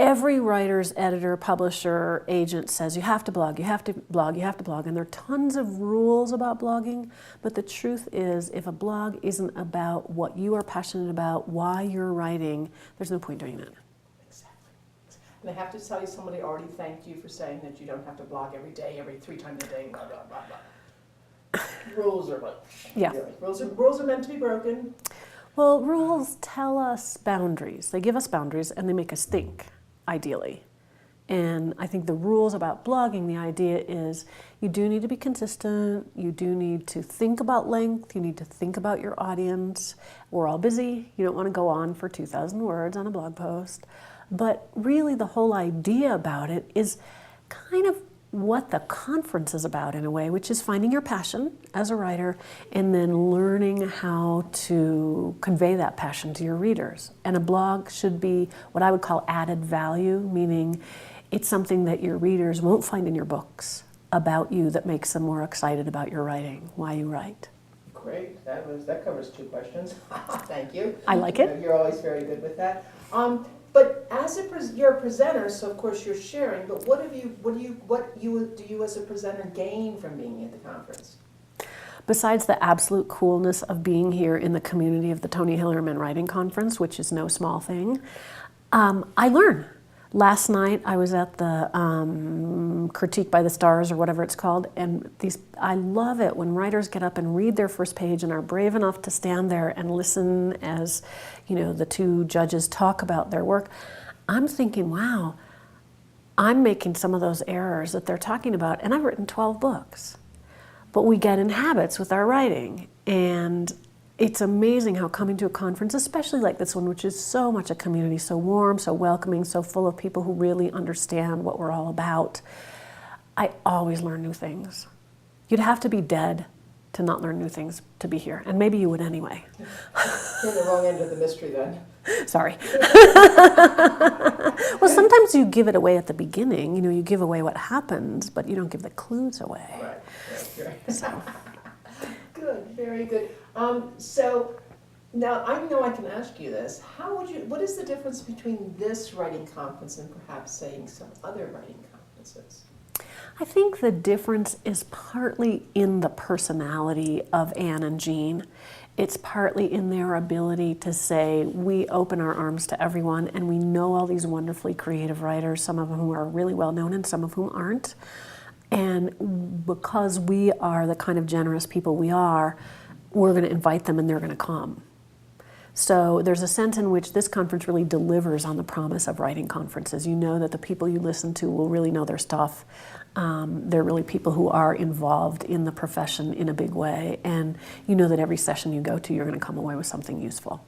Every writer's editor, publisher, agent says you have to blog, you have to blog, you have to blog, and there are tons of rules about blogging, but the truth is if a blog isn't about what you are passionate about, why you're writing, there's no point doing it. Exactly. And I have to tell you, somebody already thanked you for saying that you don't have to blog every day, every 3 times a day, blah, blah, blah, blah. Rules are what? Yeah. Rules are meant to be broken. Well, rules tell us boundaries. They give us boundaries and they make us think, ideally. And I think the rules about blogging, the idea is you do need to be consistent, you do need to think about length, you need to think about your audience. We're all busy, you don't want to go on for 2,000 words on a blog post. But really the whole idea about it is kind of what the conference is about in a way, which is finding your passion as a writer and then learning how to convey that passion to your readers. And a blog should be what I would call added value, meaning it's something that your readers won't find in your books about you that makes them more excited about your writing, why you write. Great, that covers 2 questions. Thank you. I like it. You're always very good with that. But as you're a presenter, so of course you're sharing. But what do you as a presenter gain from being at the conference? Besides the absolute coolness of being here in the community of the Tony Hillerman Writing Conference, which is no small thing, I learn. Last night I was at the Critique by the Stars, or whatever it's called, and I love it when writers get up and read their first page and are brave enough to stand there and listen as, the 2 judges talk about their work. I'm thinking, wow, I'm making some of those errors that they're talking about, and I've written 12 books. But we get in habits with our writing, and it's amazing how coming to a conference, especially like this one, which is so much a community, so warm, so welcoming, so full of people who really understand what we're all about, I always learn new things. You'd have to be dead to not learn new things to be here, and maybe you would anyway. You're in the wrong end of the mystery then. Sorry. Well, sometimes you give it away at the beginning. You give away what happens, but you don't give the clues away. Right. So. Good, very good. So now I know I can ask you this. What is the difference between this writing conference and perhaps saying some other writing conferences? I think the difference is partly in the personality of Anne and Jean. It's partly in their ability to say, we open our arms to everyone, and we know all these wonderfully creative writers, some of whom are really well known and some of whom aren't. And because we are the kind of generous people we are, we're going to invite them and they're going to come. So there's a sense in which this conference really delivers on the promise of writing conferences. You know that the people you listen to will really know their stuff. They're really people who are involved in the profession in a big way. And you know that every session you go to, you're going to come away with something useful.